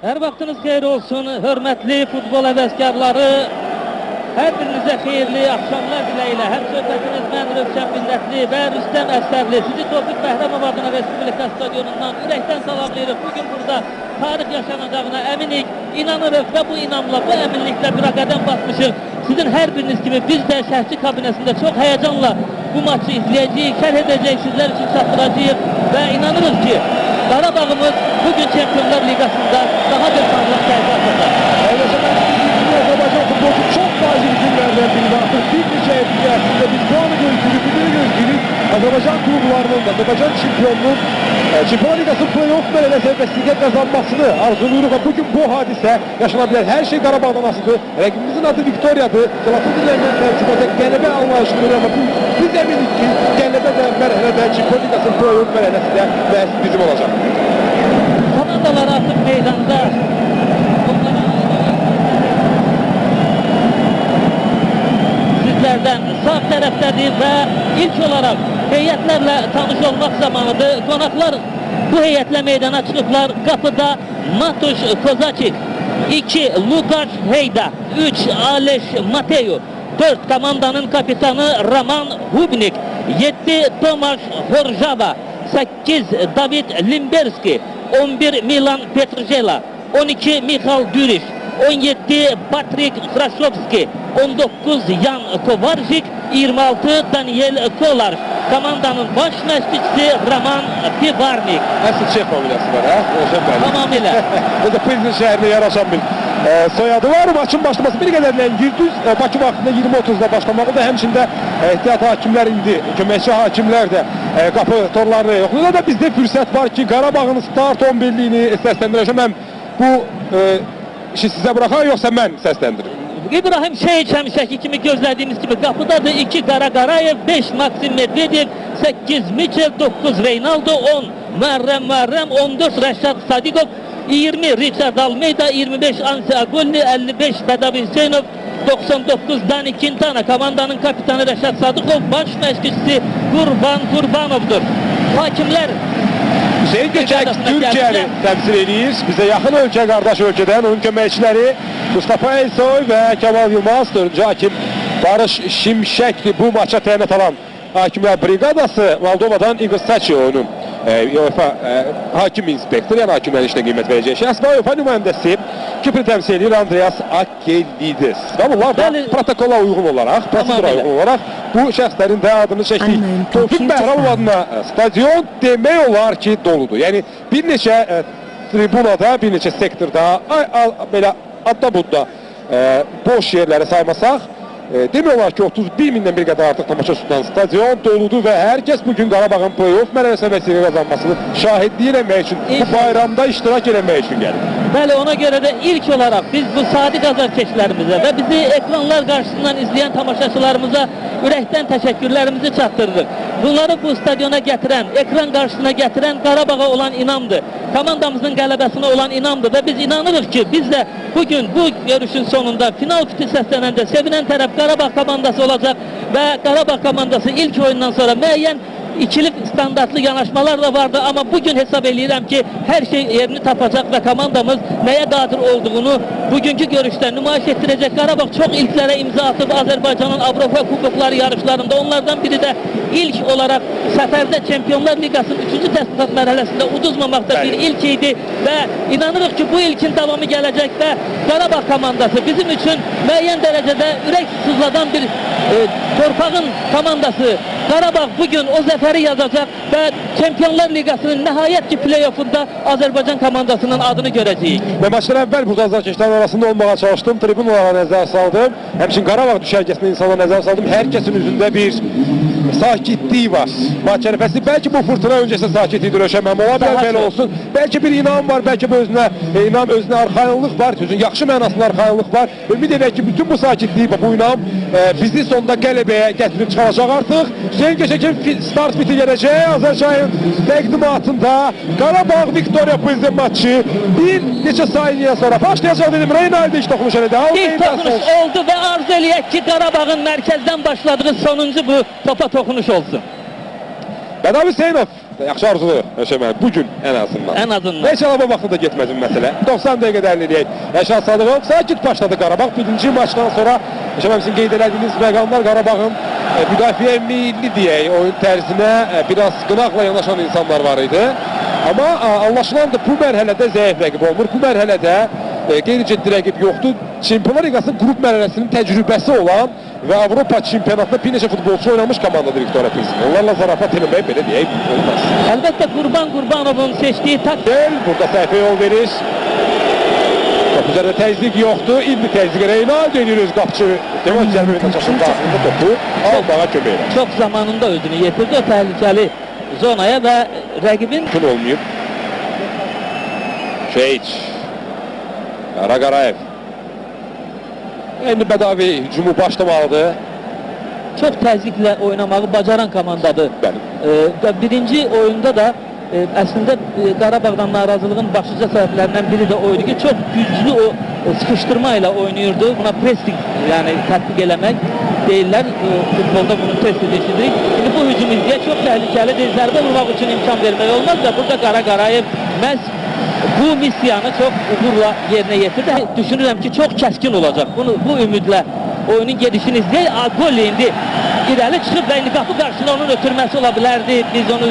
Hər vaxtınız xeyir olsun, hörmətli futbol həvəskarları. Hər birinizə xeyirli axşamlar diləyilə. Həm söhbətiniz mən Rövşən Millətli və Rüstəm Əsərli. Sizi Tofiq Bəhrəmov adına Respublika stadionundan ürəkdən salamlayırıq. Bugün burada tarix yaşanacağına əminik, inanırıq və bu inamla, bu əminliklə bir qədəm basmışıq. Sizin hər biriniz kimi biz də şərhçi kabinəsində çox həyəcanla bu maçı izləyəcəyik, şərh edəcəyik, sizlər üçün çatdıracağıq və inanırıq ki, Qarabağımız bugün Çempionlar Liqasında daha bir parlaq səhifə atacaq. Azərbaycan futbolu çox vacib günlərdən biri artıq bir neçə həftə ərzində biz bu anı gözləyirik. Azərbaycan klublarının, Azərbaycan çempionluğun Çempionlar Liqasının play-off mərhələsi vəsiqə qazanmasını arzuluyoruz və bugün bu hadisə yaşana bilər. Hər şey Qarabağdan asılıdır. Rəqibimizin adı Viktoriyadır. Zlatın dillərindən tərcümə edək qələbə anlayışıdır amma biz əminik ki, qələbə də mərhələdə Çempionlar Liqasının play-off mərhələsi də məhz bizim olacaq. Komandalar artıq meydanda. Sizlərdən sağ tərəfdədir və ilk olaraq heyətlərlə tanış olmaq zamanıdır. Qonaqlar bu heyətlə meydana çıxıblar. Qapıda Matuş Kozaçik, 2 Lukasz Heyda, 3 Aleş Mateyu, 4 komandanın kapitanı Roman Hubnik, 7 Tomasz Horjava, 8 David Limberski, 11 Milan Petrjela, 12 Michal Düriş, 17 Patrik Krasovski, 19 Jan Kovarjik, 26 Daniel Kolar. Komandanın baş məşqçisi Roman Pivarnik. Əsl şef familiyası var, ha? Tamamilə. Burada Prizren şəhərində yaraşan bir soyadı var. Maçın başlaması bir qədər ləngir-düz. Bakı vaxtında 20:30-da başlamalıdır. Həmçində ehtiyat hakimlər indi, köməkçi hakimlər də qapı torlarını yoxlayır da bizdə fürsət var ki, Qarabağın start 11-liyini səsləndirəcəm. Mən bu işi sizə bıraxar, yoxsa mən səsləndiririm? İbrahim Şeyh həmişəki kimi gözlədiyimiz kimi qapıdadır. 2 Qara Qarayev, 5 Maksim Medvedev, 8 Michel, 9 Reynaldo, 10 Muharrem, 14 Rəşad Sadiqov, 20 Richard Almeida, 25 Ansi Agolli, 55 Bədavi Hüseynov, 99 Dani Quintana. Komandanın kapitanı Rəşad Sadıqov, baş məşqçisi Qurban Qurbanovdur. Hakimlər Hüseyin Göçək Türkiyəni təmsil edir. Bizə yaxın ölkə, qardaş ölkədən onun köməkçiləri Mustafa Elsoy və Kemal Yılmaz. 4-cü hakim Barış Şimşəkdir. Bu maça təyinat alan hakimlər briqadası Moldova'dan Igor Saçi onun UEFA hakim inspektor, yəni hakimlərin işinə qiymət verəcək şəxs və UEFA nümayəndəsi Kipri təmsil edir Andreas Akelidis. Və bunlar da protokola uyğun olaraq, prosedura uyğun olaraq bu şəxslərin də adını çəkdik. Tofiq Bəhrəmov adına stadion demək olar ki, doludur. Yəni bir neçə tribunada, bir neçə sektorda, belə adda-budda boş yerləri saymasaq, demək olar ki, 31 mindən bir qədər artıq tamaşa tutan stadion doludur və hər kəs bugün Qarabağın play-off mərhələsi vəsiqə qazanmasını şahidlik eləmək üçün, bu bayramda iştirak eləmək üçün gəlir. Bəli, ona görə də ilk olaraq biz bu sadiq azarkeşlərimizə və bizi ekranlar qarşısından izləyən tamaşaçılarımıza ürəkdən təşəkkürlərimizi çatdırırıq. Bunları bu stadiona gətirən, ekran qarşısına gətirən Qarabağa olan inamdır. Komandamızın qələbəsinə olan inamdır və biz inanırıq ki, biz də bugün bu görüşün sonunda final fiti səslənəndə sevinən tərəf Qarabağ komandası olacaq və Qarabağ komandası ilk oyundan sonra müəyyən ikili standartlı yanaşmalar da vardı amma bugün hesab edirəm ki, hər şey yerini tapacaq və komandamız nəyə qadir olduğunu bugünkü görüşdə nümayiş etdirəcək. Qarabağ çox ilklərə imza atıb Azərbaycanın Avropa kubokları yarışlarında. Onlardan biri də ilk olaraq səfərdə Çempionlar Liqasının 3-cü təsnifat mərhələsində uduzmamaqda bir ilk idi və inanırıq ki, bu ilkin davamı gələcək və Qarabağ komandası bizim üçün müəyyən dərəcədə ürək sızladan bir torpağın komandası. Qarabağ bugün o zəfəri yazacaq və Çempionlar Liqasının nəhayət ki play-offunda Azərbaycan komandasının adını görəcəyik. Və maçdan əvvəl burada azarkeşlərin arasında olmağa çalışdım, tribunalara nəzər saldım. Həmçin Qarabağ düşərgəsində insanlara nəzər saldım. Hər kəsin üzündə bir sakitlik var. Maç ərəfəsi bəlkə bu fırtına öncəsi sakitlikdir, Rövşən, ola bilər belə olsun. Bəlkə bir inam var, bəlkə bu özünə arxayınlıq var, sözün yaxşı mənasında arxayınlıq var. Ümid edək ki, bütün bu sakitlik və bu inam bizi sonunda qələbəyə gətirib çıxaracaq artıq. Hüseyin Göçəkin start biti gələcək. Azərbaycan təqdimatında Qarabağ Viktoriya Prizren maçı bir neçə saniyə sonra başlayacaq dedim. Reynaldo iş toxunuş elədi. İlk toxunuş oldu və arzu eləyək ki, Qarabağın mərkəzdən başladığı sonuncu bu topa toxunuş olsun. Bədavi Hüseynov yaxşı arzulu yaşamaq bugün ən azından. Ən azından. İnşallah bu vaxtda da getməsin məsələ. 90 dəqiqədə əldə edək. Rəşad Sadıqov sakit başladı Qarabağ. Birinci maçdan sonra yaşamaq qeyd elədiyiniz məqamlar Qarabağın müdafiə milli deyək, oyun tərzinə biraz qınaqla yanaşan insanlar var idi. Amma anlaşılan da bu mərhələdə zəif rəqib olmur. Bu mərhələdə qeyri-ciddi rəqib yoxdur. Çempionlar Liqasının qrup mərhələsinin təcrübəsi olan və Avropa çempionatında bir neçə futbolçu oynamış komandadır Viktoria Pilsen. Onlarla zarafat eləmək belə deyək olmaz. Əlbəttə Qurban Qurbanovun seçdiyi taktik Burada səhvə yol verir. Top üzərində təzyiq yoxdur. İndi təzyiqə Reynaldo edir öz qapçı. Demək cəlbə meydançasının daxilində topu almağa kömək edir. çox zamanında özünü yetirdi o təhlükəli zonaya və rəqibin Mümkün olmayıb. Şeyç. Qarayev. İndi Bədavi hücumu başlamalıdır. çox təzyiqlə oynamağı bacaran komandadır. Bəli. Birinci oyunda da əslində Qarabağdan narazılığın başlıca səbəblərindən biri də oydu ki, çox güclü o sıxışdırma ilə oynayırdı. Buna pressing, yəni tətbiq eləmək deyirlər. Futbolda bunu tez-tez eşidirik. İndi bu hücum izləyə çox təhlükəlidir. Zərbə vurmaq üçün imkan vermək olmaz və burada Qarayev məhz bu missiyanı çox uğurla yerinə yetirdi. Düşünürəm ki, çox kəskin olacaq. Bu ümidlə oyunun gedişini izləyək. Gol indi irəli çıxıb və indi qapı qarşısında onun ötürməsi ola bilərdi. Biz onu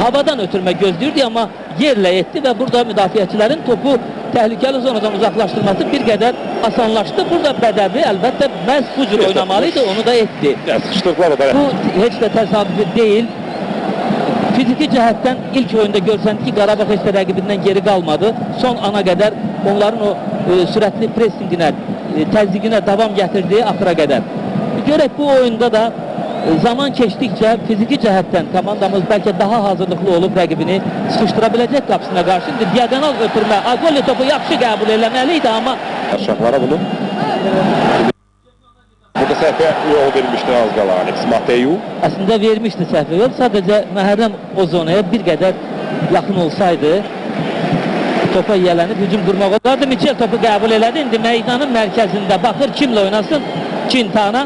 havadan ötürmək gözləyirdik, amma yerlə etdi və burada müdafiəçilərin topu təhlükəli zonadan uzaqlaşdırması bir qədər asanlaşdı. Burada Bədəvi əlbəttə məhz bu cür oynamalıydı, onu da etdi. Sıxışdırdılar o da. Bu heç də təsadüfi deyil. Fiziki cəhətdən ilk oyunda görsəndi ki, Qarabağ heç də rəqibindən geri qalmadı. Son ana qədər onların o sürətli pressinginə, təzyiqinə davam gətirdiyi axıra qədər. Görək bu oyunda da zaman keçdikcə fiziki cəhətdən komandamız bəlkə daha hazırlıqlı olub rəqibini sıxışdıra biləcək qapısına qarşı. Diagonal ötürmə, Agolli topu yaxşı qəbul eləməli idi, amma Aşağılara bunu. Burada səhvə yol vermişdi az qala Alex Mateyu. əslində vermişdi səhvə yol. Sadəcə Məhərrəm o zonaya bir qədər yaxın olsaydı topa yiyələnib hücum qurmaq olardı. Michel topu qəbul elədi. İndi meydanın mərkəzində baxır kimlə oynasın? Quintana.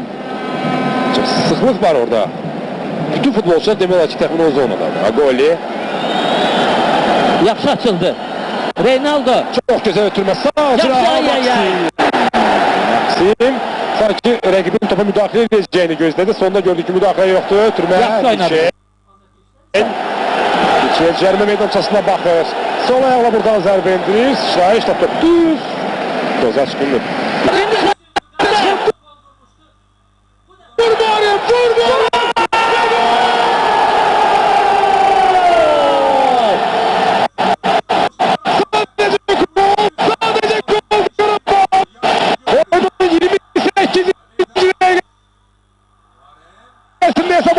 Sıxlıq var orada. Bütün futbolçular demək olar ki, təxmin o zonadadır. Agolli. Yaxşı açıldı. Reynaldo. Çox gözəl ötürmə. Sağ Maksim. Sanki rəqibin topa müdaxilə edəcəyini gözlədi. Sonunda gördük ki, müdaxilə yoxdur. Ötürmə. Yaxşı oynadı. Michel cərimə meydançasına baxır. Sol ayaqla buradan zərbə endirir. Sıçrayış top düz. Gözəl çıxındır.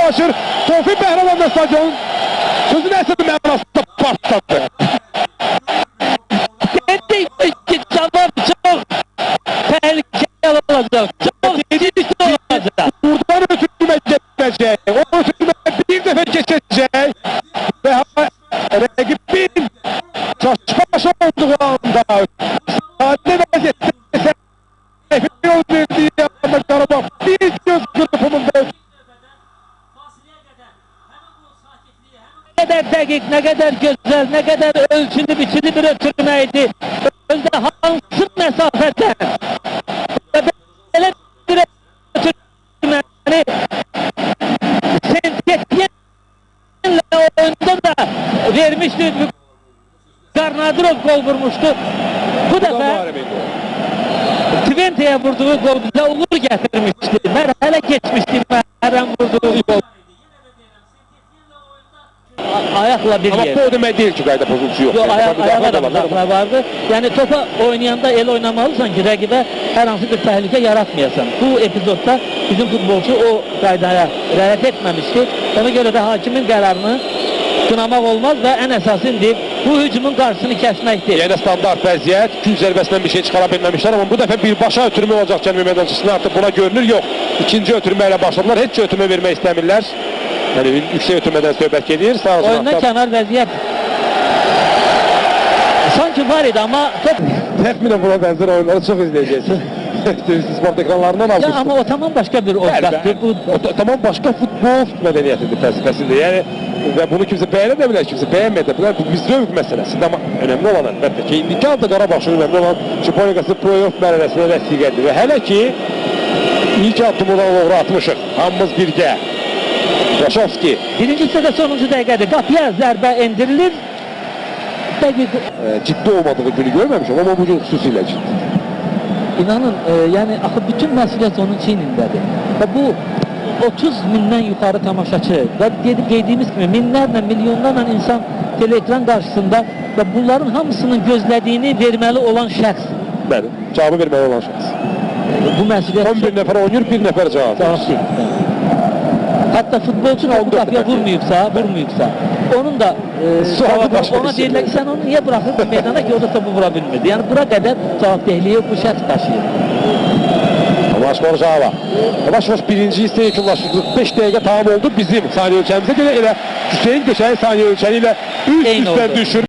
Başır. Tevfik Bəhraman və stadion sözün əsəbi mənasında partladı. Dedik ki, cavab çox təhlükəli olacaq. Çox ciddi olacaq. Buradan ötürmə getməyəcək. O ötürmə bir dəfə keçəcək. Və rəqibin çaşbaş olduğu anda sadə vəziyyətdə səhvə yol verdiyi anda Qarabağ bir göz qırpımında Nə qədər dəqiq, nə qədər gözəl, nə qədər ölçülü, biçili bir ötürmə idi. Özdə hansı məsafədən və belə bir ötürməni Saint-Etienne'lə oyunda da vermişdi. Garnadrov gol vurmuşdu. Bu dəfə Twente'ye vurduğu gol bizə uğur gətirmişdi. Mərhələ keçmişdi Məhərrəm vurduğu gol. Ayaqla bir Amma yer. bu o demək deyil ki, qayda pozuntusu yoxdur. Yox, ayağa da müdaxilə vardı. Yəni topa oynayanda el oynamalısan ki, rəqibə hər hansı bir təhlükə yaratmayasan. Bu epizodda bizim futbolçu o qaydaya riayət etməmişdi. Ona görə də hakimin qərarını sınamaq olmaz və ən əsası indi bu hücumun qarşısını kəsməkdir. Yəni standart vəziyyət, gün zərbəsindən bir şey çıxara bilməmişlər, amma bu dəfə birbaşa ötürmə olacaq cəlbə meydançasına artıq buna görünür. Yox, ikinci ötürmə ilə başladılar, heç ötürmə vermək istəmirlər. Yəni yüksək ötürmədən söhbət gedir. Oyunda kənar vəziyyət sanki var idi, amma top təxminən buna bənzər oyunları çox izləyəcəksiniz. sport ekranlarından Ya almıştım. ama o tamam başka bir oyuncaktır. Bu Tamam başka futbol mədəniyyətidir fəlsəfəsində. Yəni və bunu kimsə bəyənə də bilər, kimsə bəyənməyə də bilər. Bu bir zövq məsələsidir. Amma önəmli olan əlbəttə ki, indiki halda Qarabağ üçün önəmli olan Çempionlar Liqası play-off mərhələsinə vəsiqədir və hələ ki ilk addımı doğru atmışıq. Hamımız birgə. Yaşovski. birinci hissədə sonuncu dəqiqədir. Qapıya zərbə endirilir. Ciddi olmadığı günü görməmişəm, amma bu gün xüsusilə ciddi. İnanın, yəni axı bütün məsuliyyət onun çiynindədir. Və bu 30 mindən yuxarı tamaşaçı və qeydiyimiz kimi minlərlə, milyonlarla insan teleekran qarşısında və bunların hamısının gözlədiyini verməli olan şəxs. Bəli, cavabı verməli olan şəxs. Bu məsuliyyət 11 nəfər oynayır, bir nəfər cavab. Cavabsız. Hətta futbolçu da bu qapıya vurmayıbsa, onun da Sualı başqa ona bir şey. deyirlər ki, sən onu niyə buraxırdın meydana ki, o da topu vura bilmirdi. Yəni bura qədər cavabdehliyi bu şəxs daşıyır. Tomaş Borjava. Yavaş-yavaş birinci hissə yekunlaşdı. 45 dəqiqə tamam oldu bizim saniyə ölçəmizə görə elə Hüseyin Göçənin saniyə ölçəni ilə Eyni üst-üstə oldu. düşür.